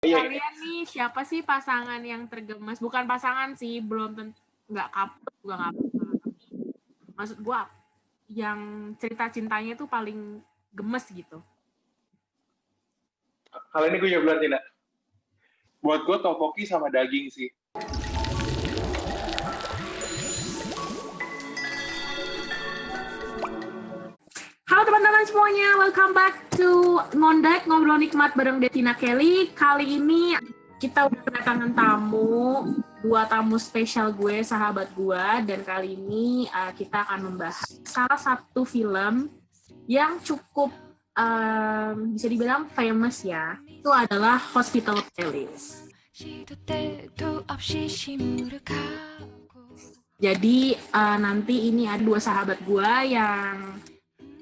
Kalian nih siapa sih pasangan yang tergemas? Bukan pasangan sih, belum tentu nggak couple juga nggak apa-apa. Maksud gue yang cerita cintanya tuh paling gemes gitu. Kali ini gue nyoba Tina. Buat gue topoki sama daging sih. Halo teman-teman semuanya, welcome back to Ngondek, Ngobrol Nikmat bareng Detina Kelly. Kali ini kita udah kedatangan tamu, dua tamu spesial gue, sahabat gue. Dan kali ini kita akan membahas salah satu film yang cukup bisa dibilang famous ya. Itu adalah Hospital Playlist. Jadi nanti ini ada dua sahabat gue yang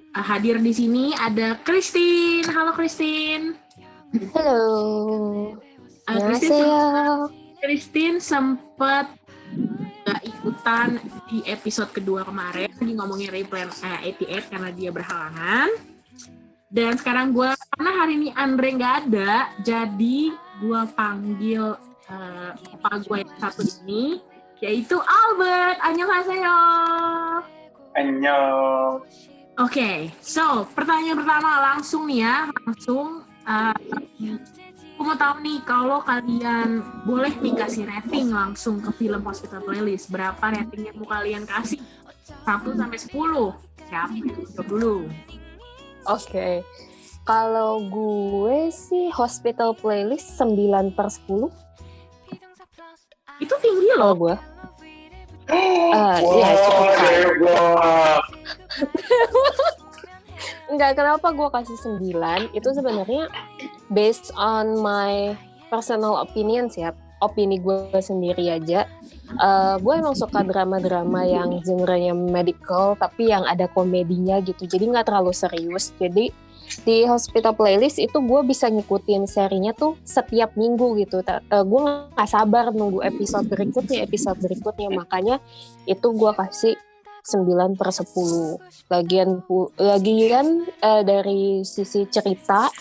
hadir di sini. Ada Christine. Halo Christine. Halo. Christine sempat gak ikutan di episode kedua kemarin, lagi ngomongin Replan 88 karena dia berhalangan. Dan sekarang karena hari ini Andre gak ada, jadi gue panggil opa gue yang satu ini, yaitu Albert. Annyeonghaseyo. Annyeong. Oke, so pertanyaan pertama langsung nih ya, aku mau tahu nih kalau kalian boleh nih kasih rating langsung ke film Hospital Playlist, berapa rating yang mau kalian kasih? 1 sampai 10. Siapa yang jawab dulu? Oke. Kalau gue sih Hospital Playlist 9/10. Itu tinggi loh. Gue. Iya cukup kan. Enggak, kenapa gue kasih 9? Itu sebenarnya based on my personal opinions ya. Opini gue sendiri aja. Gue emang suka drama-drama yang genre-nya medical, tapi yang ada komedinya gitu. Jadi nggak terlalu serius. Jadi di Hospital Playlist itu gue bisa ngikutin serinya tuh setiap minggu gitu. Gue nggak sabar nunggu episode berikutnya. Makanya itu gue kasih 9/10. Lagian dari sisi cerita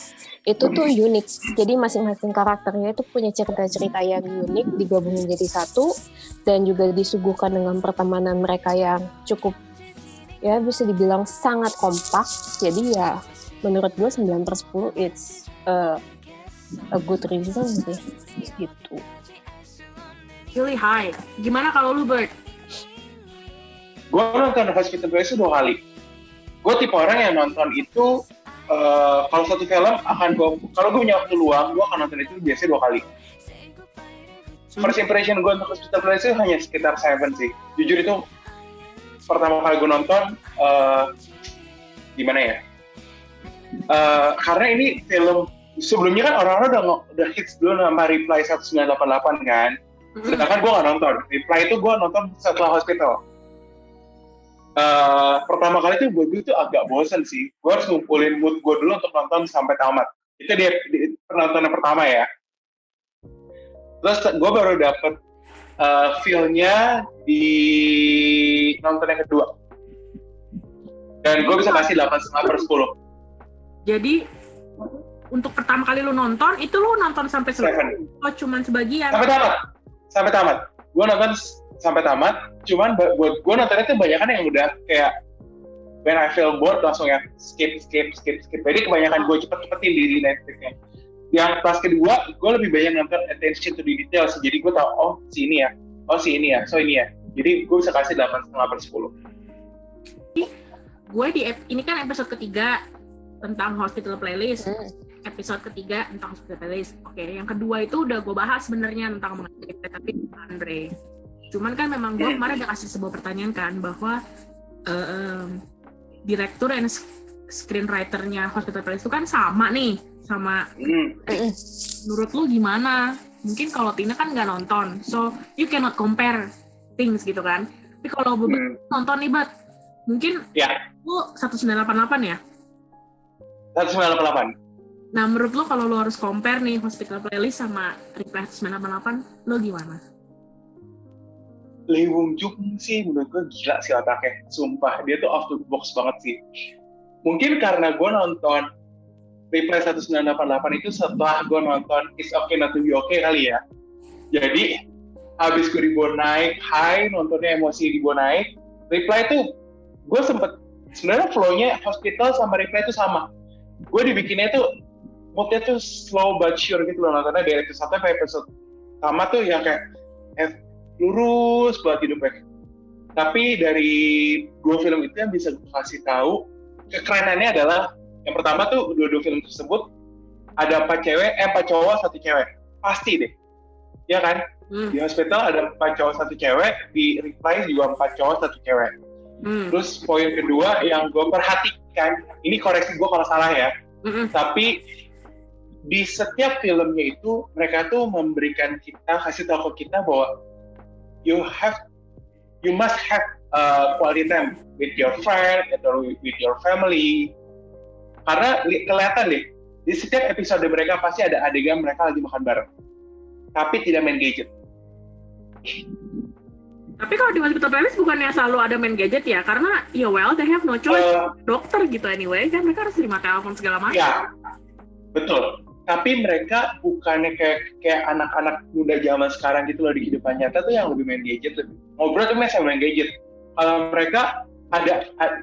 itu tuh unik. Jadi masing-masing karakternya itu punya cerita-cerita yang unik, digabungin jadi satu, dan juga disuguhkan dengan pertemanan mereka yang cukup ya bisa dibilang sangat kompak. Jadi ya menurut gue 9/10 it's a good reason sih gitu. Really high. Gimana kalau lu, Bert? Gue nonton Hospital Playlist 2 kali. Gue tipe orang yang nonton itu kalau satu film kalau gue punya waktu luang, gue akan nonton itu biasanya 2 kali. First impression gue untuk Hospital Playlist itu hanya sekitar 7 sih. Jujur itu pertama kali gue nonton gimana ya? Karena ini film sebelumnya kan orang-orang udah hits dulu nama Reply 1988 kan. Sedangkan gue nggak nonton. Reply itu gue nonton setelah Hospital. Pertama kali itu buat gue itu agak bosan sih. Gue harus ngumpulin mood gue dulu untuk nonton sampai tamat. Itu di penonton yang pertama ya. Terus gue baru dapet feel-nya di nonton yang kedua. Dan gue bisa kasih 8,5/10. Jadi untuk pertama kali lu nonton, itu lu nonton sampai selesai? Oh, cuman sebagian? Sampai tamat. Gue nonton sampai tamat, cuman buat gue nontonnya tuh banyak kan yang udah kayak when I feel bored langsung ya skip. Jadi kebanyakan gue cepet-cepetin di Netflix-nya. Yang pas kedua, gue lebih banyak nonton attention to the details. Jadi gue tahu, oh si ini ya, so ini ya. Jadi gue bisa kasih 8,5/10. Gue ini kan episode ketiga tentang Hospital Playlist. Episode ketiga tentang Hospital Playlist. Oke, yang kedua itu udah gue bahas sebenarnya tentang tapi Andre. Cuman kan memang gue kemarin udah kasih sebuah pertanyaan kan bahwa direktur dan screenwriter-nya Hospital Playlist itu kan sama nih sama. Menurut lu gimana? Mungkin kalau Tina kan nggak nonton, so you cannot compare things gitu kan. Tapi kalau nonton nih, Bat, mungkin lu 1988 ya? 1988. Nah, menurut lu kalau lu harus compare nih Hospital Playlist sama Reply 1988, lu gimana? Lee Wung Jung sih menurut gue gila sih otaknya. Sumpah, dia tuh off the box banget sih. Mungkin karena gue nonton Reply 1988 itu setelah gue nonton It's Okay Not To Be Okay kali ya. Jadi abis gue dibawa naik high, nontonnya emosi dibawa naik, Reply itu gue sempet sebenarnya flow-nya Hospital sama Reply itu sama. Gue dibikinnya tuh moodnya tuh slow but sure gitu loh, nontonnya dari episode 1 sampai episode sama tuh yang kayak lurus buat hidupnya. Tapi dari dua film itu yang bisa gue kasih tahu kekerenannya adalah yang pertama tuh dua film tersebut ada 4 cowok 1 cewek pasti deh, ya kan? Di Hospital ada 4 cowok 1 cewek, di Reply juga 4 cowok 1 cewek. Terus poin kedua yang gue perhatikan, ini koreksi gue kalau salah ya, tapi di setiap filmnya itu mereka tuh memberikan kita, kasih tahu ke kita bahwa you must have quality time with your friend atau with your family. Karena kelihatan deh, di setiap episode mereka pasti ada adegan mereka lagi makan bareng, tapi tidak main gadget. Tapi kalau di Hospital Playlist bukannya selalu ada main gadget ya? Karena ya well, they have no choice. Dokter gitu anyway, kan mereka harus terima telepon segala macam. Ya, betul. Tapi mereka bukannya kayak anak-anak muda zaman sekarang gitu loh, di kehidupan nyata tuh yang lebih main gadget, lebih ngobrol tuh masih main gadget. Kalau mereka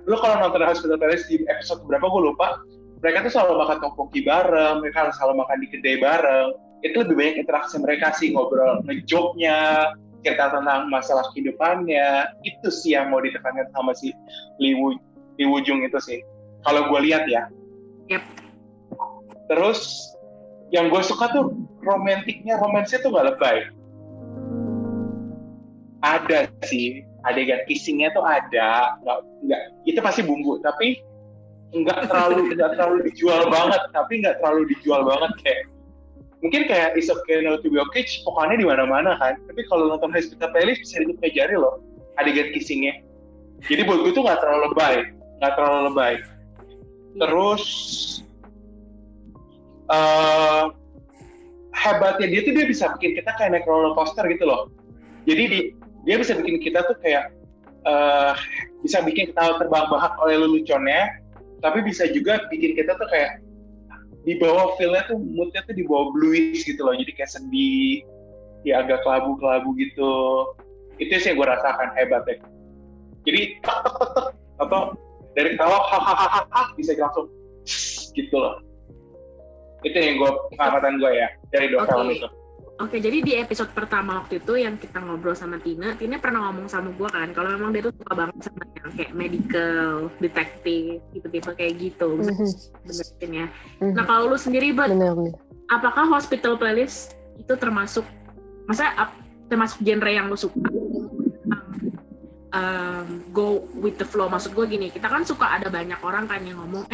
lo kalau nonton Hospital Playlist di episode berapa gue lupa, mereka tuh selalu makan tteokbokki bareng, mereka selalu makan di kedai bareng. Itu lebih banyak interaksi mereka sih, ngobrol, ngejoknya, cerita tentang masalah kehidupannya. Itu sih yang mau ditekankan sama si Lee Woo Jung itu sih, kalau gue lihat ya. Yep. Terus yang gue suka tuh romansnya tuh gak lebay. Ada sih adegan kissingnya tuh ada, nggak itu pasti bumbu, tapi nggak terlalu dijual banget, kayak mungkin kayak It's Okay Not To Be Okay pokoknya di mana-mana kan, tapi kalau nonton Hospital Playlist bisa dihitung kayak jari loh adegan kissingnya. Jadi buat gue tuh nggak terlalu lebay. Terus hebatnya dia tuh dia bisa bikin kita kayak naik roller coaster gitu loh. Jadi dia bisa bikin kita tuh kayak bisa bikin kita terbahak-bahak oleh leluconnya, tapi bisa juga bikin kita tuh kayak di bawah feel-nya tuh, mood-nya tuh di bawah bluish gitu loh, jadi kayak sedih, ya agak kelabu-kelabu gitu. Itu sih yang gue rasakan hebatnya. Jadi atau dari ketawa hahaha bisa langsung gitu loh. Itu yang pengamatan gue ya dari dua film itu. Oke, jadi di episode pertama waktu itu yang kita ngobrol sama Tina pernah ngomong sama gue kan, kalau memang dia tuh suka banget sama yang kayak medical, detektif, gitu-gitu kayak gitu. Bener ya. Nah kalau lu sendiri, Bud, apakah Hospital Playlist itu termasuk genre yang lu suka? Go with the flow, maksud gue gini, kita kan suka ada banyak orang kan yang ngomong,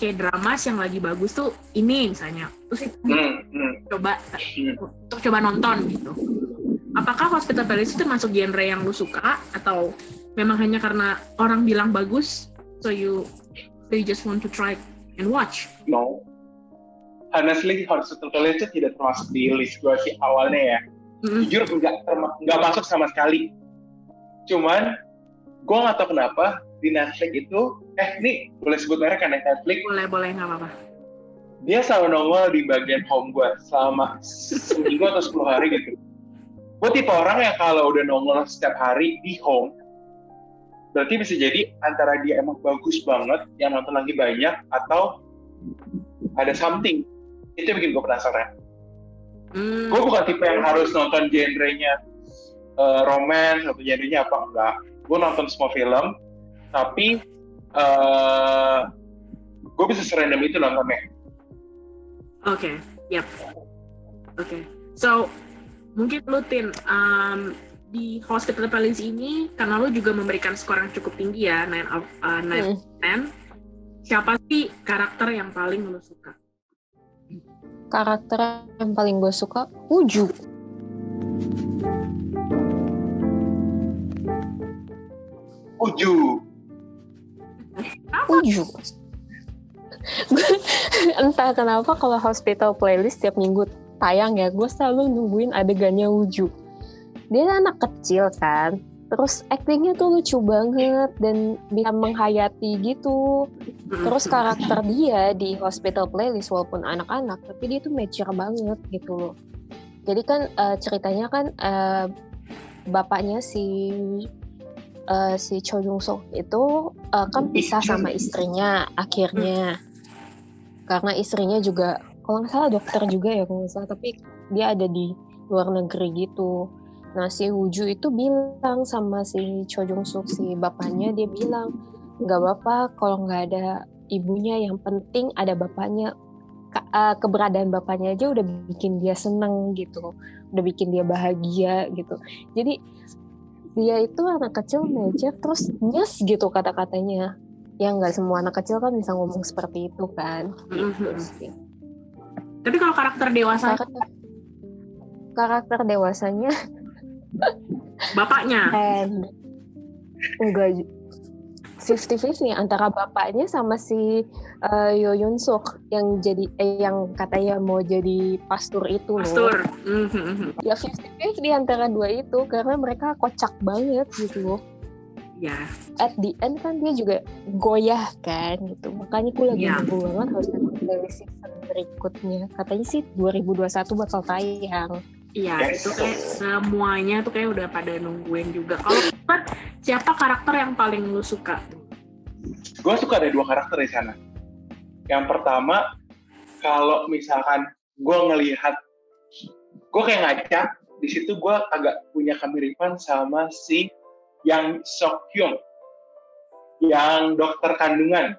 kayak dramas yang lagi bagus tuh ini misalnya, terus itu coba nonton gitu. Apakah Hospital Playlist itu termasuk genre yang lu suka atau memang hanya karena orang bilang bagus, so you just want to try and watch? No, honestly Hospital Playlist itu tidak termasuk di list gue sih awalnya ya. Jujur nggak masuk sama sekali. Cuman gue nggak tahu kenapa di Netflix itu, ini boleh sebut merek kan Netflix? Boleh, nggak apa-apa. Dia selalu nongol di bagian home gue selama seminggu atau 10 hari gitu. Gue tipe orang yang kalau udah nongol setiap hari di home, berarti bisa jadi antara dia emang bagus banget, yang nonton lagi banyak, atau ada something. Itu yang bikin gue penasaran. Gue bukan tipe yang harus nonton genrenya romance atau genrenya apa, enggak. Gue nonton semua film, tapi gue bisa serandom itu nontonnya. Oke. So mungkin lu Tin, di Hospital Playlist ini karena lu juga memberikan skor yang cukup tinggi ya, 9 out of 10. Siapa sih karakter yang paling lu suka? Karakter yang paling gue suka Uju. Entah kenapa kalau Hospital Playlist tiap minggu tayang ya, gue selalu nungguin adegannya Uju. Dia anak kecil kan, Terus actingnya tuh lucu banget dan bisa menghayati gitu. Terus karakter dia di Hospital Playlist walaupun anak-anak, tapi dia tuh mature banget gitu loh. Jadi kan ceritanya kan bapaknya si Cho Jung Suk itu kan pisah sama istrinya akhirnya. Karena istrinya juga kalau nggak salah dokter juga ya kalau nggak salah, tapi dia ada di luar negeri gitu. Nah si Wooju itu bilang sama si Cho Jung Suk, si bapaknya, dia bilang nggak apa-apa kalau nggak ada ibunya, yang penting ada bapaknya. Keberadaan bapaknya aja udah bikin dia seneng gitu, udah bikin dia bahagia gitu. Jadi dia itu anak kecil major terus nyes gitu kata-katanya. Ya nggak semua anak kecil kan bisa ngomong seperti itu kan. Gitu sih. Tapi kalau karakter dewasa, karakter dewasanya bapaknya enggak 50-50 antara bapaknya sama si Yo Yun Suk yang jadi yang katanya mau jadi pastor itu loh. Pastor. Ya 50-50 antara dua itu karena mereka kocak banget gitu loh. Ya. At the end kan dia juga goyah kan gitu. Makanya gue lagi nunggu banget harus nonton dari season berikutnya. Katanya sih 2021 bakal tayang. Iya, itu kayak semuanya tuh kayak udah pada nungguin juga. Kalau kan siapa karakter yang paling lu suka? Gue suka ada 2 karakter di sana. Yang pertama, kalau misalkan gue ngelihat, gue kayak ngaca, di situ gue agak punya kemiripan sama si Yang Sok Hyun, yang dokter kandungan.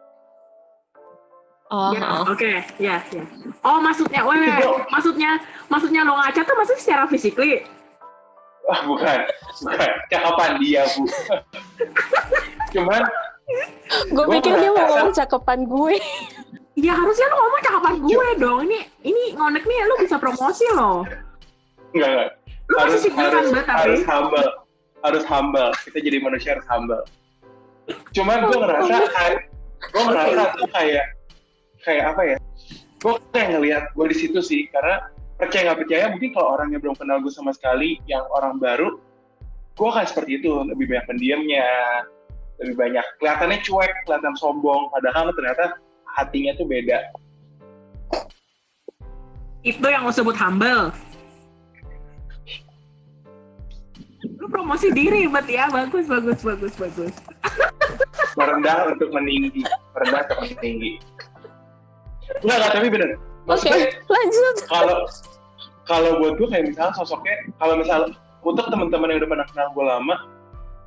Oke. Oh, maksudnya, maksudnya lo ngaca tuh maksudnya secara fisikly? Wah, bukan. Cakapan dia, Bu. Cuman, gue pikir dia mau ngomong cakapan gue. Ya harusnya lo ngomong cakapan gue dong. Ini ngonek nih, lo bisa promosi lo. Enggak. Lo masih singkiran banget tapi. Harus humble. Kita jadi manusia harus humble. Cuman gue ngerasa tuh kayak apa ya? Gue kayak ngelihat gue di situ sih, karena percaya nggak percaya mungkin kalau orangnya belum kenal gue sama sekali, yang orang baru, gue akan seperti itu, lebih banyak pendiamnya, lebih banyak kelihatannya cuek, kelihatan sombong, padahal ternyata hatinya tuh beda. Itu yang lo sebut humble. Lo promosi diri berarti ya, bagus. Merendah untuk meninggi. Enggak, tapi bener. Maksudnya, lanjut. Kalau buat gue kayak misalnya sosoknya, kalau misalnya untuk teman-teman yang udah pernah kenal gue lama,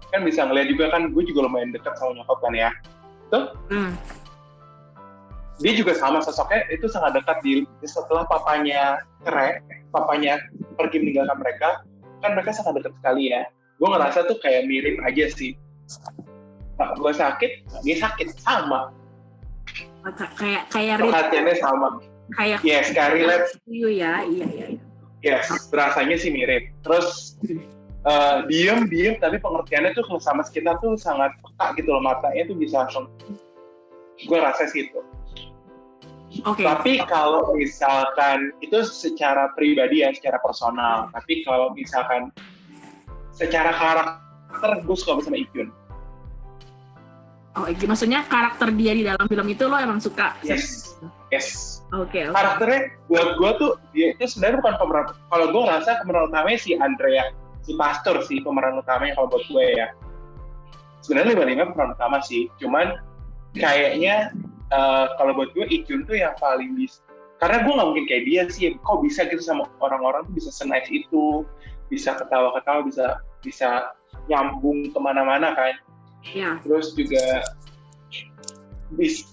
kan bisa ngeliat juga kan, gue juga lumayan dekat sama nyokap kan ya. Tuh, dia juga sama sosoknya, itu sangat dekat setelah papanya cerai, papanya pergi meninggalkan mereka, kan mereka sangat dekat sekali ya. Gue ngerasa tuh kayak mirip aja sih. Nah, gue sakit, dia sakit, sama. Kayak perhatiannya sama. Kayak relate. Iya. Yes, rasanya sih mirip. Terus diem tapi pengertiannya tuh sama sekitar tuh sangat peka gitu loh, matanya tuh bisa langsung. Gue rasa sih itu. Okay. Tapi kalau misalkan itu secara pribadi ya, secara personal. Tapi kalau misalkan secara karakter, gue suka sama Ikyun. Oh, maksudnya karakter dia di dalam film itu lo emang suka? Yes. Oke. Karakternya buat gue tuh dia itu sebenarnya bukan pemeran. Kalau gue ngerasa pemeran utamanya si Andrea, si pastor sih pemeran utamanya kalau buat gue ya. Sebenarnya 5-5 pemeran utama sih. Cuman kayaknya kalau buat gue Ikyun tuh yang paling bisa. Karena gue nggak mungkin kayak dia sih. Kok bisa gitu sama orang-orang tuh bisa se-nice itu, bisa ketawa-ketawa, bisa nyambung kemana-mana kan. Ya. Terus juga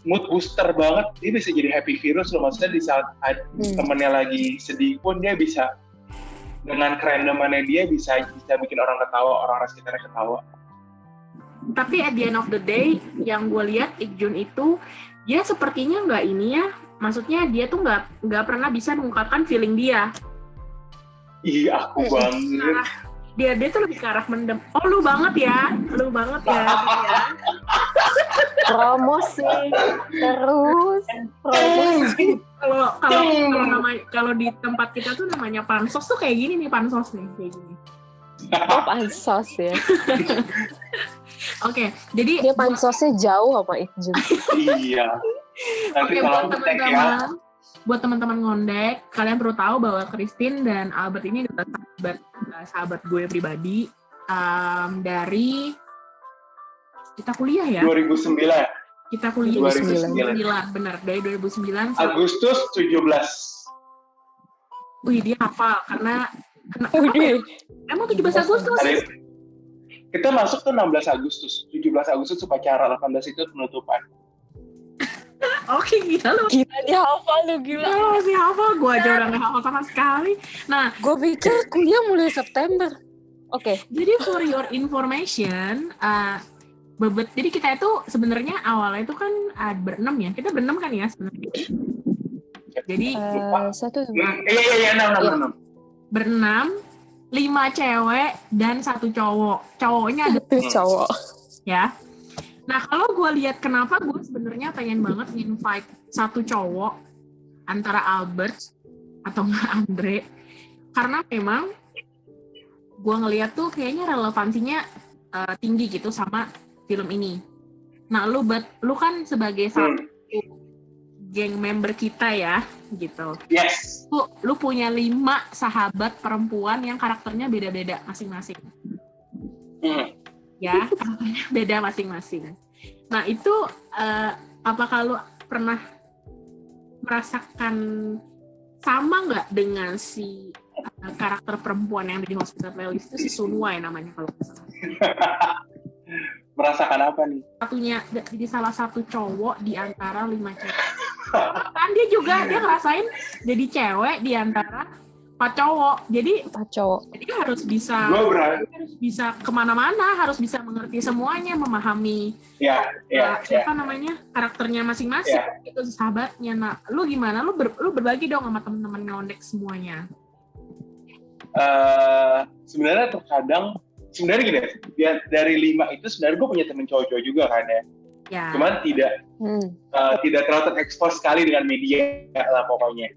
mood booster banget, dia bisa jadi happy virus loh, maksudnya di saat temennya lagi sedih pun dia bisa dengan kerandomannya dia bisa bikin orang ketawa, orang sekitarnya ketawa. Tapi at the end of the day, yang gue lihat Ikyun itu dia sepertinya nggak ini ya, maksudnya dia tuh nggak pernah bisa mengungkapkan feeling dia. Iya, aku banget. Dia tuh lebih ke arah mendem. Oh, lu banget ya. Promosi terus. Kalau di tempat kita tuh namanya pansos tuh kayak gini nih, pansos nih kayak gini. Oh, pansos ya. Oke, jadi Dia pansosnya jauh sama Ikjun. Iya. Nanti Oke, kalau tag ya. buat teman-teman ngondek, kalian perlu tahu bahwa Christine dan Albert ini adalah sahabat gue pribadi dari kita kuliah ya. 2009. Kita kuliah 2009. benar, dari 2009 Agustus 17. Wih, dia hafal karena Udah. emang 17 Agustus. Kita masuk tuh 16 Agustus. 17 Agustus upacara, 18 itu penutupan. Oke, gila lu. Gila dia hafal lu, gila. Oh, masih hafal. Gue aja udah gak hafal sama sekali. Nah, Gue pikir kuliah mulai September. Oke. jadi for your information, jadi kita itu sebenarnya awalnya itu kan berenam ya. Kita berenam kan ya sebenarnya. Jadi Satu. Iya, 6. berenam, 5 cewek dan 1 cowok. Cowoknya ada Itu cowok. ya. Nah, kalau gue lihat kenapa gue sebenarnya pengen banget invite 1 cowok antara Albert atau nggak Andre, karena memang gue ngelihat tuh kayaknya relevansinya tinggi gitu sama film ini. Nah, lu kan sebagai satu geng member kita ya, gitu. Yes. Lu punya 5 sahabat perempuan yang karakternya beda-beda masing-masing. Ya, karakternya beda masing-masing. Nah, itu apakah lu pernah merasakan sama nggak dengan si karakter perempuan yang ada di Hospital Playlist itu, si Sunway namanya kalau nggak salah. Merasakan apa nih? Jadi salah satu cowok di antara 5 cewek. Kan dia ngerasain jadi cewek di antara 4 cowok. Jadi harus bisa kemana-mana, harus bisa mengerti semuanya, memahami siapa namanya karakternya masing-masing itu sahabatnya. Nah, lu gimana? Lu berbagi dong sama teman-teman ngondek semuanya. Sebenarnya terkadang gini ya, dari 5 itu sebenarnya gue punya temen cowok-cowok juga kan ya. Cuman tidak terlalu terekspos sekali dengan media lah pokoknya.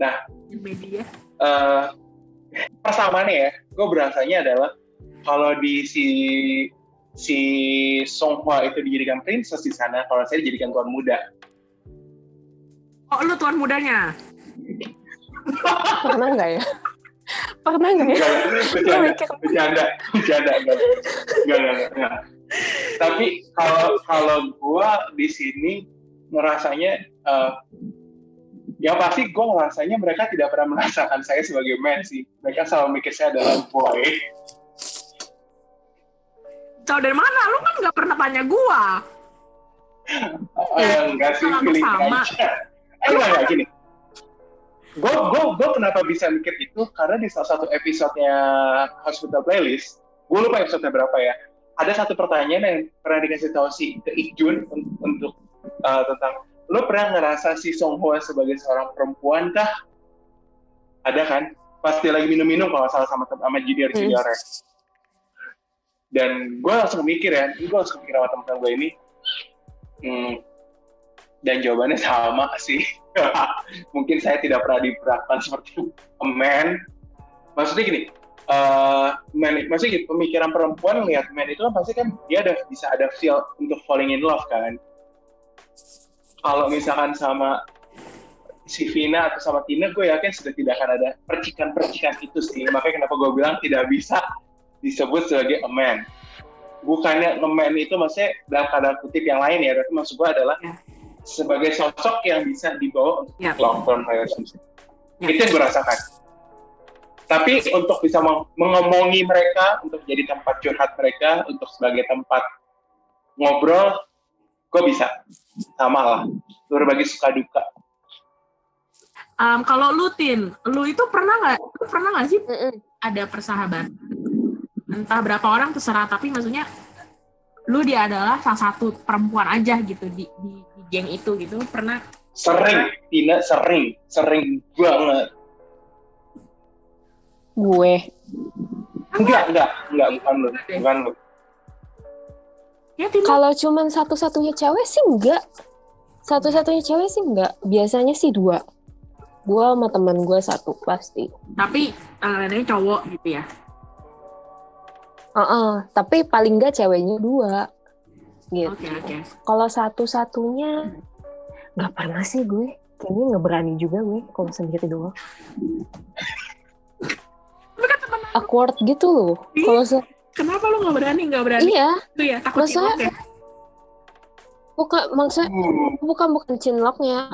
Nah, media persamaannya ya, gue berasanya adalah kalau di si Songhwa itu dijadikan princess di sana, kalau saya dijadikan tuan muda. Oh, lu tuan mudanya? Pernah nggak ya? Bercanda. Enggak. Tapi kalau gue di sini ngerasanya yang pasti gue ngerasanya mereka tidak pernah merasakan saya sebagai man sih. Mereka selalu mikir saya adalah boy. Tahu dari mana? Lu kan nggak pernah tanya gue. Enggak sih, feeling aja. Enggak gini. Gue kenapa bisa mikir itu karena di salah satu episode-nya Hospital Playlist, gue lupa episode-nya berapa ya, ada satu pertanyaan yang pernah dikasih tahu ke Ikjun untuk tentang lo pernah ngerasa si Songhwa sebagai seorang perempuan kah? Ada kan? Pas dia lagi minum-minum kalau salah sama junior-juniornya. Dan gue langsung mikir sama teman-teman gue ini, dan jawabannya sama sih. Mungkin saya tidak pernah diperlakukan seperti a man. Maksudnya gini, maksudnya gini, pemikiran perempuan melihat man itu kan pasti kan dia bisa ada feel untuk falling in love kan. Kalau misalkan sama si Vina atau sama Tina, gue yakin sudah tidak akan ada percikan-percikan itu sih. Makanya kenapa gue bilang tidak bisa disebut sebagai a man. Bukannya nge-man itu maksudnya dalam tanda kutip yang lain ya, tapi maksud gue adalah sebagai sosok yang bisa dibawa untuk long term relationship. Itu yang gue rasakan. Tapi untuk bisa mengomongi mereka, untuk jadi tempat curhat mereka, untuk sebagai tempat ngobrol, gue bisa. Sama lah. Berbagi suka duka. Kalau lu, Tin, lu itu pernah nggak sih ada persahabatan? Entah berapa orang terserah, tapi maksudnya lu dia adalah salah satu perempuan aja gitu di geng itu gitu, pernah? Sering, Tina, sering banget. Gue? Enggak, bukan lu. Ya, kalau cuman satu-satunya cewek sih enggak. Biasanya sih 2. Gue sama teman gue 1 pasti. Tapi ini cowok gitu ya? Tapi paling nggak ceweknya 2 gitu. Oke. Kalau satu-satunya nggak pernah sih gue. Kayaknya nggak berani juga gue kalau sendiri doang. Awkward gitu loh. Kalau Kenapa lu nggak berani? iya, Itu ya takut Masa- cinlok ya? maksudnya bukan cinloknya,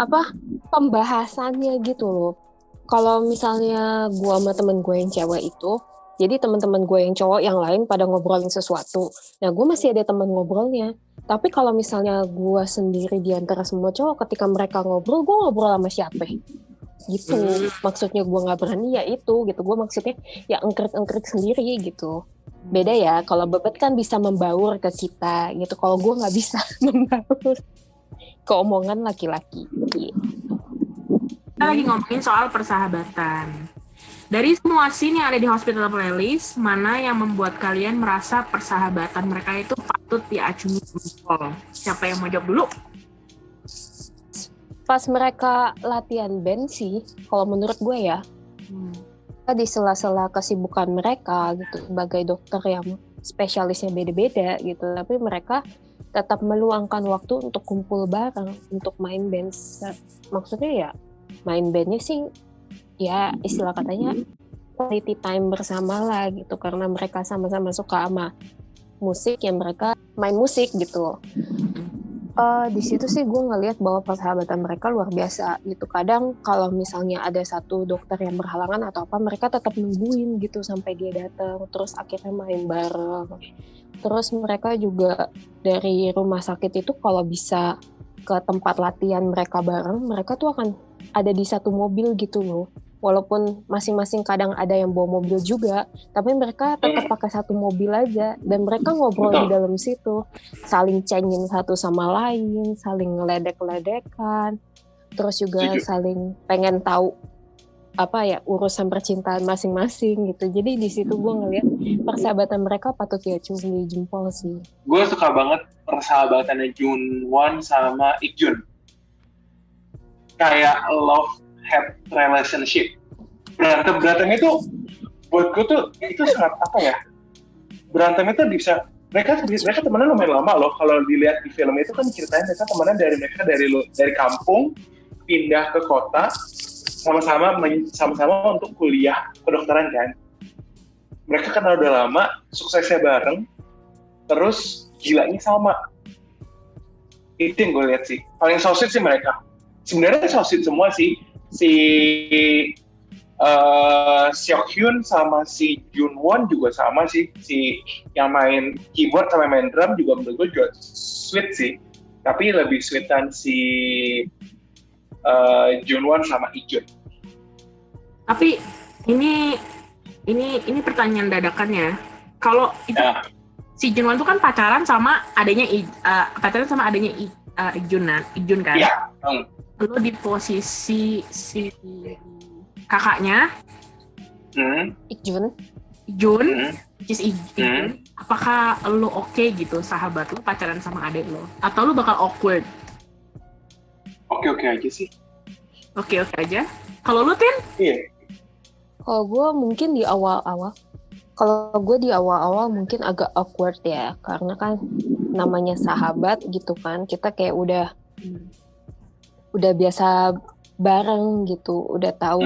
pembahasannya gitu loh. Kalau misalnya gue sama temen gue yang cewek itu, jadi teman-teman gue yang cowok yang lain pada ngobrolin sesuatu. Nah, gue masih ada teman ngobrolnya. Tapi kalau misalnya gue sendiri di antara semua cowok, ketika mereka ngobrol, gue ngobrol sama siapa? Gitu. Maksudnya gue nggak berani ya itu gitu. Gue maksudnya ya engkrik sendiri gitu. Beda ya, kalau bebet kan bisa membaur ke kita gitu. Kalau gue nggak bisa membaur ke omongan laki-laki. Gitu. Kita lagi ngomongin soal persahabatan. Dari semua scene yang ada di Hospital Playlist, mana yang membuat kalian merasa persahabatan mereka itu patut diacungi jempol? Siapa yang mau jawab dulu? Pas mereka latihan band sih, kalau menurut gue ya, di sela-sela kesibukan mereka gitu, sebagai dokter yang spesialisnya beda-beda gitu, tapi mereka tetap meluangkan waktu untuk kumpul bareng, untuk main band. Maksudnya ya, main bandnya sih ya istilah katanya quality time bersama lah gitu, karena mereka sama-sama suka sama musik, yang mereka main musik gitu. Di situ sih gue ngelihat bahwa persahabatan mereka luar biasa gitu. Kadang kalau misalnya ada satu dokter yang berhalangan atau apa, mereka tetap nungguin gitu sampai dia datang, terus akhirnya main bareng. Terus mereka juga dari rumah sakit itu kalau bisa ke tempat latihan mereka bareng, mereka tuh akan ada di satu mobil gitu loh. Walaupun masing-masing kadang ada yang bawa mobil juga, tapi mereka tetap pakai satu mobil aja, dan mereka ngobrol di dalam situ, saling cengin satu sama lain, saling ngeledek-ledekan, terus juga saling pengen tahu urusan percintaan masing-masing gitu. Jadi di situ gue ngeliat persahabatan mereka patut diacungi jempol sih. Gue suka banget persahabatannya Junwon sama Ikjun. Kayak love-hate relationship. Berantem itu buat gue tuh itu sangat berantem itu bisa mereka temenan lumayan lama loh. Kalau dilihat di film itu kan ceritanya mereka temenan dari kampung pindah ke kota sama-sama untuk kuliah kedokteran kan. Mereka kenal udah lama, suksesnya bareng, terus gilanya sama. Itu yang gue lihat sih. Paling so sweet sih mereka. Sebenarnya so sweet semua sih. Si Seok-hyun sama si Junwon juga sama sih. Si yang main keyboard sama main drum juga menurut gue juga sweet sih. Tapi lebih sweetan si Junwon sama Ikjun. Tapi ini pertanyaan dadakan ya. Kalau itu si Junwon itu kan pacaran sama adanya Ikjun kan? Iya. Lo di posisi si kakaknya Ikjun, which is Ikjun. Apakah lo oke gitu sahabat lo pacaran sama adik lo? Atau lo bakal awkward? Oke aja sih. Oke aja. Kalau lo Tin? Iya. Kalau gue mungkin di awal-awal mungkin agak awkward ya, karena kan namanya sahabat gitu kan, kita kayak udah biasa bareng gitu, udah tahu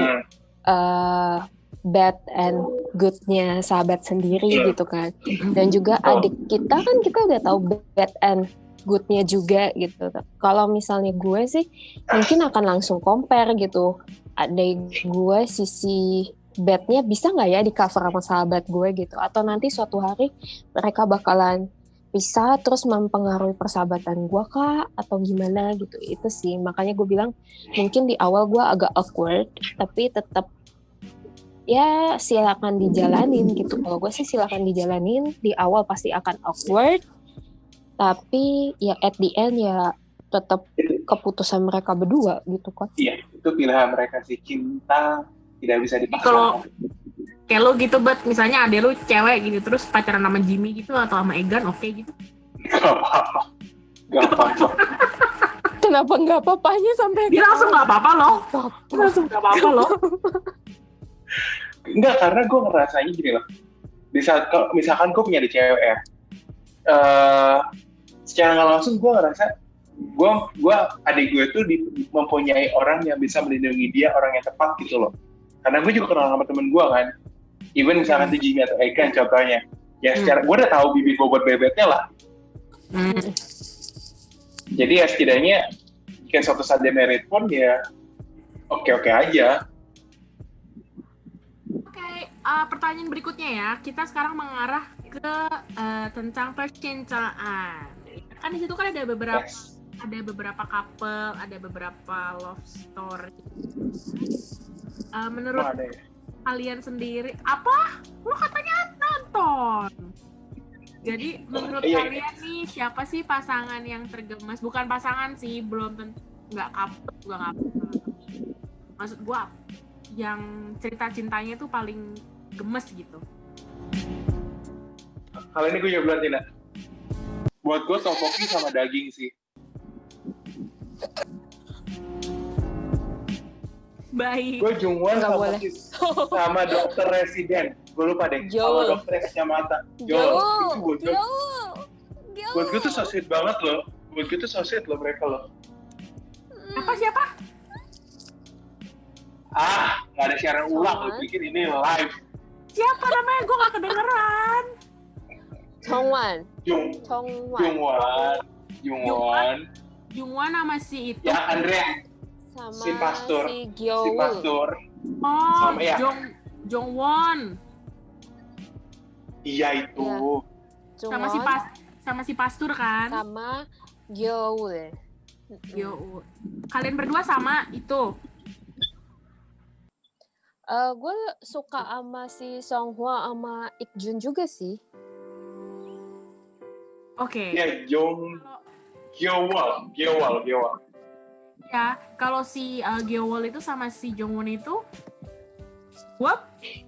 bad and good-nya sahabat sendiri gitu kan, dan juga adik kita kan kita udah tahu bad and good-nya juga gitu. Kalau misalnya gue sih mungkin akan langsung compare gitu, adik gue sisi bad-nya bisa nggak ya di cover sama sahabat gue gitu, atau nanti suatu hari mereka bakalan bisa terus mempengaruhi persahabatan gue kah atau gimana gitu. Itu sih makanya gue bilang mungkin di awal gue agak awkward, tapi tetap ya silakan dijalanin gitu. Kalau gue sih silakan dijalanin, di awal pasti akan awkward, tapi ya at the end ya tetap keputusan mereka berdua gitu kan. Iya, itu pilihan mereka sih, cinta tidak bisa dipaksakan. Kalau kayak lo gitu, misalnya adek lo cewek gitu, terus pacaran sama Jimmy gitu atau sama Egan, oke gitu? Gak apa-apa. Kenapa nggak apa-apanya sampai dia langsung nggak apa-apa loh? Langsung nggak apa-apa loh? Enggak, karena gue ngerasanya gini loh. di saat misalkan gue punya di cewek ya, secara nggak langsung gue ngerasa gue adik gue tuh mempunyai orang yang bisa melindungi dia, orang yang tepat gitu loh. Karena gue juga kenal sama temen gue kan, even misalkan di Jimmy atau Egan contohnya, ya secara gue udah tahu bibit bobot bebeknya lah. Jadi ya setidaknya kayak suatu saat dia merit pun ya oke aja. Pertanyaan berikutnya ya, kita sekarang mengarah ke tentang percintaan. Kan di situ kan ada beberapa couple, ada beberapa love story. Menurut kalian sendiri, apa? Lo katanya nonton. Jadi menurut kalian nih siapa sih pasangan yang tergemas? Bukan pasangan sih, belum tentu nggak couple juga nggak. Maksud gua yang cerita cintanya tuh paling gemes gitu. Kali ini gue jawab duluan, Tina. Buat gue topoki sama daging sih. Baik. Gue Jungwon sama dokter residen. Gue lupa deh. Sama dokter kacamata. Joel. Buat gue tuh so sweet banget loh. Buat gue tuh so sweet loh mereka loh. Siapa? Nggak ada siaran ulang. Lo pikir ini live. Siapa namanya? Gue gak kedengeran. Jungwon sama si itu. Ya, Andrea. Sama si pastor. Si Gyeol. Sama ya. Jongwon. Iya itu. Ya. Sama si pastor kan? Sama Gyeol. Kalian berdua sama itu. Gue suka sama si Songhwa sama Ikjun juga sih. Oke. Ya, Gyeowol. Ya, kalau si Gyeowol itu sama si Jongwon itu,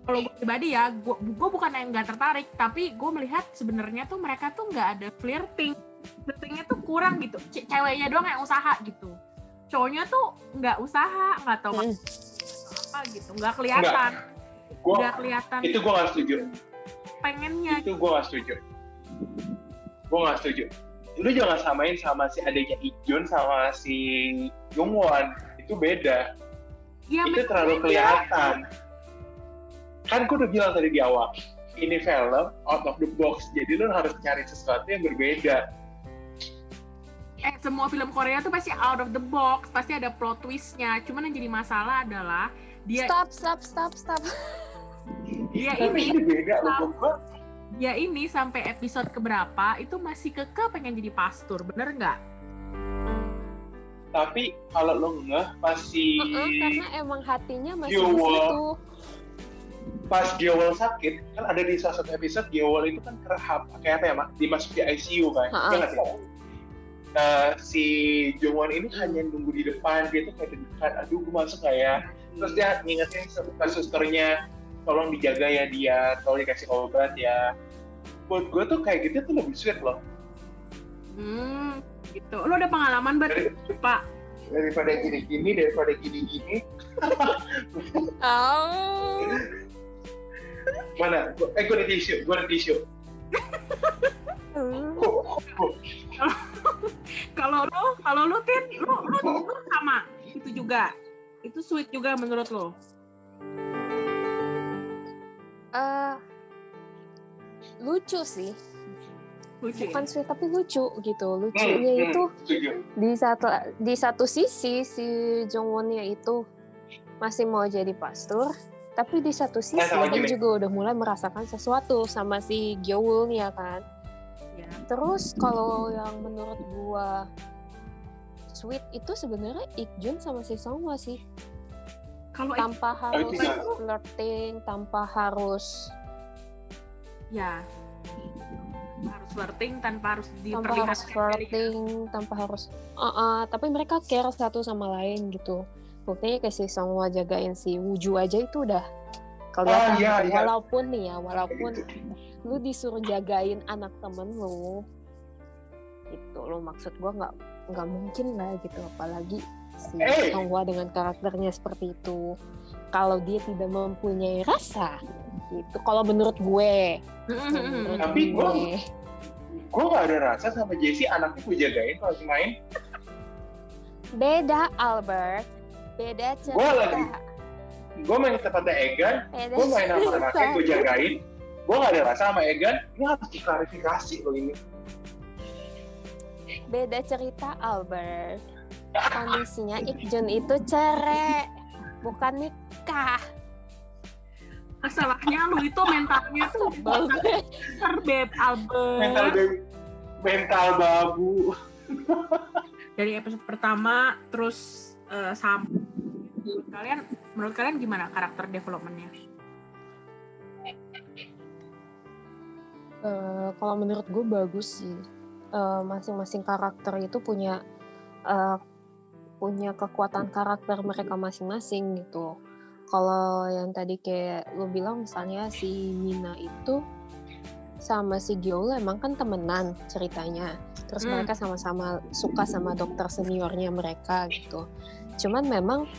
kalau gue pribadi ya, gue bukan yang nggak tertarik, tapi gue melihat sebenarnya tuh mereka tuh nggak ada flirtingnya tuh kurang gitu. Ceweknya doang yang usaha gitu, cowoknya tuh nggak usaha, nggak tahu apa gitu, nggak kelihatan. Nggak kelihatan. Itu gue nggak setuju. Pengennya. Itu gue nggak setuju. Lu jangan samain sama si adiknya Ikjun sama si Jungwon, itu beda. Ya, itu terlalu kelihatan. Kan gue udah bilang tadi di awal, ini film out of the box, jadi lu harus cari sesuatu yang berbeda. Semua film Korea tuh pasti out of the box, pasti ada plot twist-nya. Cuman yang jadi masalah adalah dia Stop. Dia ini beda loh. Dia ini sampai episode keberapa itu masih pengen jadi pastor, bener nggak? Tapi kalau lo ngeh pasti karena emang hatinya masih di situ. Pas Gyeowol sakit, kan ada di salah satu episode Gyeowol itu kan kayak apa ya, dimasuk di ICU kan? Iya nggak sih? Si Jungwon ini hanya nunggu di depan, dia tuh kayak dekat, aduh gue masuk nggak ya? Terus dia ngingetin susternya, tolong dijaga ya dia, tolong dikasih obat ya. Buat gue tuh kayak gitu tuh lebih sweet loh. Gitu. Lo ada pengalaman Pak? Daripada gini. Mana? Gue ada tisu. Kalau lo Tin, lo sama itu juga. Itu sweet juga menurut lo? Lucu sih. Bukan ya? sweet tapi lucu gitu. Lucunya itu di satu sisi si Jongwonnya itu masih mau jadi pastor, tapi di satu sisi dia juga udah mulai merasakan sesuatu sama si Gyeolnya kan. Ya. Terus kalau yang menurut gua sweet itu sebenarnya Ikjun sama si Songhwa sih. Kalau tanpa harus flirting, tanpa harus flirting, tanpa harus diperlihatkan. Tanpa harus tapi mereka care satu sama lain gitu. Buktinya kayak si Songhwa jagain si Wooju aja itu udah kelihatan. Walaupun lu disuruh jagain anak temen lu gitu, lo maksud gua nggak mungkin lah gitu, apalagi si Songhwa dengan karakternya seperti itu. Kalau dia tidak mempunyai rasa, gitu. Kalau menurut gue. Menurut Tapi gue. gue gak ada rasa sama Jessie anaknya gue jagain kalau main. Beda Albert, beda cerita. Gue main ke tempatnya Egan, Beda gue main sama cerita. anaknya, gue jagain. Gue gak ada rasa sama Egan, ini harus diklarifikasi loh ini. Beda cerita Albert. Kondisinya Ikjun itu cerai, bukan nikah. Masalahnya lu itu mentalnya tuh Sebel gue. terbeb Albert. Mental babu. Dari episode pertama terus sampai menurut kalian gimana karakter development-nya? Kalau menurut gue bagus sih. Masing-masing karakter itu punya kekuatan karakter mereka masing-masing gitu. Kalau yang tadi kayak lo bilang misalnya si Mina itu sama si Gyeol emang kan temenan ceritanya. Terus mereka sama-sama suka sama dokter seniornya mereka gitu. Cuman memang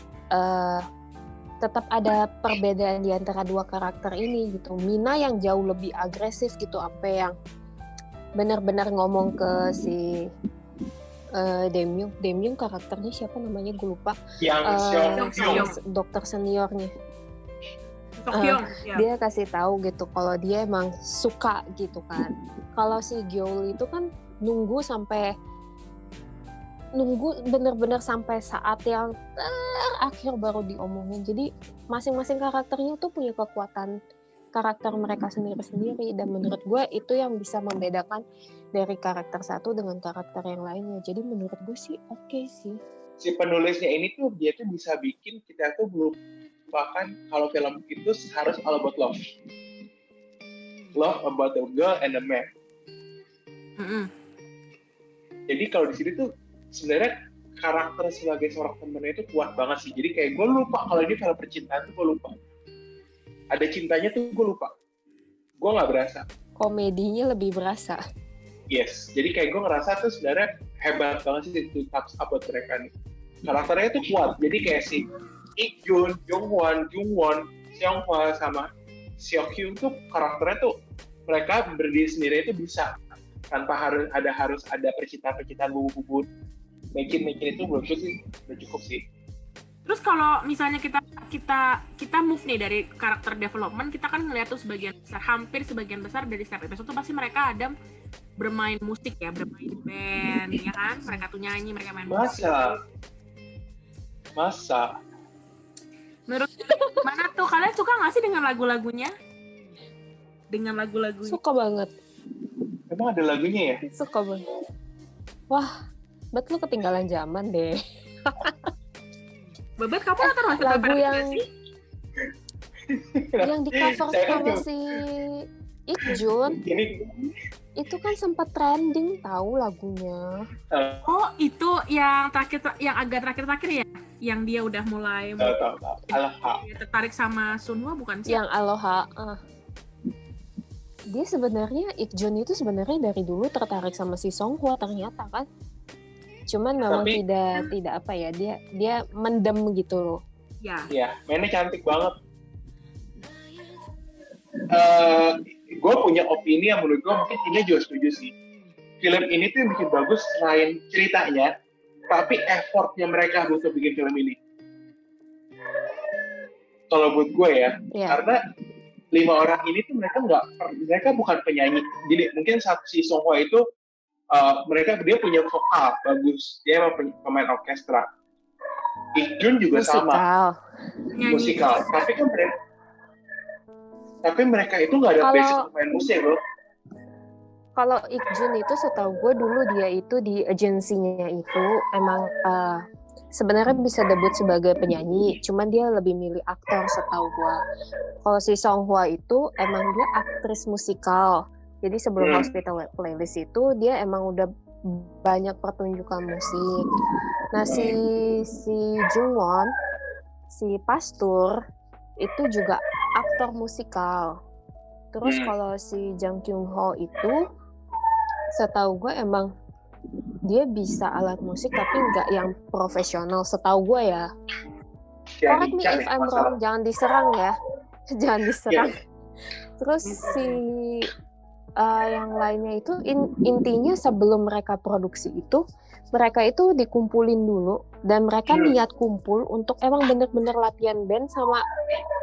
tetap ada perbedaan di antara dua karakter ini gitu. Mina yang jauh lebih agresif gitu, apa yang benar-benar ngomong ke si Demyung karakternya siapa namanya gue lupa. Yang dokter seniornya. Sokyong, ya. Dia kasih tahu gitu kalau dia emang suka gitu kan. Kalau si Gyeol itu kan nunggu bener-bener sampai saat yang terakhir baru diomongin. Jadi masing-masing karakternya tuh punya kekuatan karakter mereka sendiri-sendiri, dan menurut gue itu yang bisa membedakan dari karakter satu dengan karakter yang lainnya. Jadi menurut gue sih oke sih. Si penulisnya ini tuh dia tuh bisa bikin kita tuh melupakan kalau film itu harus all about love. Love about a girl and a man. Jadi kalau di sini tuh sebenarnya karakter sebagai seorang temennya itu kuat banget sih. Jadi kayak gue lupa kalau ini film percintaan tuh gue lupa. Ada cintanya tuh gue lupa. Gue nggak berasa. Komedinya lebih berasa. Yes. Jadi kayak gue ngerasa tuh sebenarnya hebat banget sih itu touch up buat mereka nih. Karakternya tuh kuat. Jadi kayak si Ik-jun, Jung-won, Seong-hwa sama Seok-hyun tuh karakternya tuh mereka berdiri sendiri itu bisa tanpa harus ada percintaan bubut. Making itu menurut gue sih udah cukup sih. Terus kalau misalnya kita move nih dari karakter development, kita kan ngeliat tuh hampir sebagian besar dari setiap episode tuh pasti mereka ada bermain musik ya, bermain band, ya kan? Mereka tuh nyanyi, mereka main musik. Masa? Menurut mana tuh? Kalian suka nggak sih dengan lagu-lagunya? Dengan lagu-lagunya? Suka banget. Emang ada lagunya ya? Suka banget. Wah, betul ketinggalan zaman deh. Bebet, kamu nonton Hospital Lagu Paradise sih? yang di cover sama si Ik-jun itu kan sempat trending tahu lagunya. Oh, itu yang agak terakhir ya? Yang dia udah mulai Aloha. tertarik sama Sunhwa bukan sih? Yang Aloha. Dia sebenarnya Ik-jun itu sebenarnya dari dulu tertarik sama si Songhwa ternyata kan. Cuman memang tidak apa ya, dia mendem gitu loh. Ya, mainnya cantik banget. Gue punya opini yang menurut gue mungkin Tina juga setuju sih. Film ini tuh yang bikin bagus selain ceritanya, tapi effortnya mereka butuh bikin film ini. Kalau buat gue ya, karena 5 orang ini tuh mereka bukan penyanyi. Jadi mungkin si Songhwa itu dia punya vokal bagus, dia emang pemain orkestra. Ik-jun juga sama musikal, tapi mereka itu nggak ada basic pemain musik loh. Kalau Ik-jun itu setahu gue dulu dia itu di agensinya itu emang sebenarnya bisa debut sebagai penyanyi, cuman dia lebih milih aktor setahu gue. Kalau si Songhwa itu emang dia aktris musikal. Jadi sebelum Hospital Playlist itu dia emang udah banyak pertunjukan musik. Nah si Jungwon, si Pastur itu juga aktor musikal. Terus kalau si Jang Kyung-ho itu setahu gue emang dia bisa alat musik tapi nggak yang profesional setahu gue ya. Correct me if I'm wrong, jangan diserang ya. Jangan diserang. Terus si yang lainnya itu intinya sebelum mereka produksi itu, mereka itu dikumpulin dulu dan mereka niat kumpul untuk emang bener-bener latihan band sama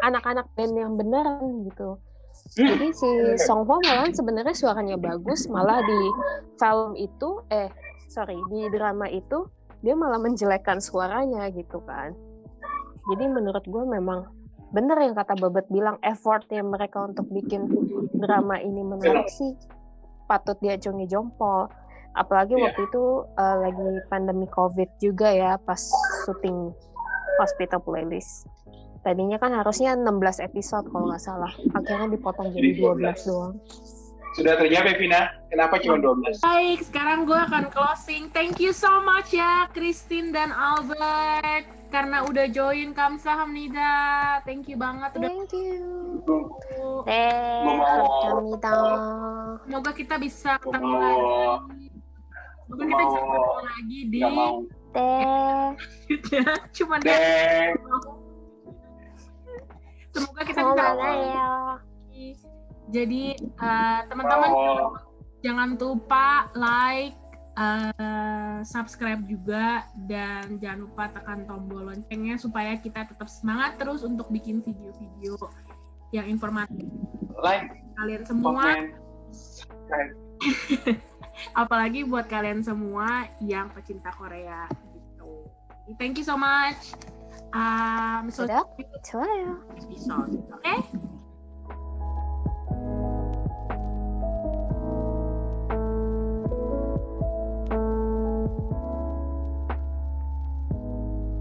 anak-anak band yang beneran gitu. Jadi si Song Hwa malah sebenarnya suaranya bagus, malah di film itu di drama itu dia malah menjelekkan suaranya gitu kan. Jadi menurut gue memang bener yang kata Babet bilang, effortnya mereka untuk bikin drama ini menarik sih patut diacungi jempol. Apalagi waktu itu lagi pandemi COVID juga ya, pas syuting Hospital Playlist. Tadinya kan harusnya 16 episode kalau nggak salah, akhirnya dipotong jadi 12 doang. Sudah terjawab, Vina? Kenapa cuma 12? Baik, sekarang gue akan closing. Thank you so much ya, Christine dan Albert, karena udah join Kamsahamnida. Thank you banget udah. Thank you. Semoga kita bisa ketemu lagi. Semoga kita bisa ketemu lagi di. Gak mau. Cuma semoga kita bisa lagi. Jadi teman-teman jangan lupa like, subscribe juga, dan jangan lupa tekan tombol loncengnya supaya kita tetap semangat terus untuk bikin video-video yang informatif. Like Kalian semua, apalagi buat kalian semua yang pecinta Korea gitu. Thank you so much. Sudah, 좋아요. Episode, oke?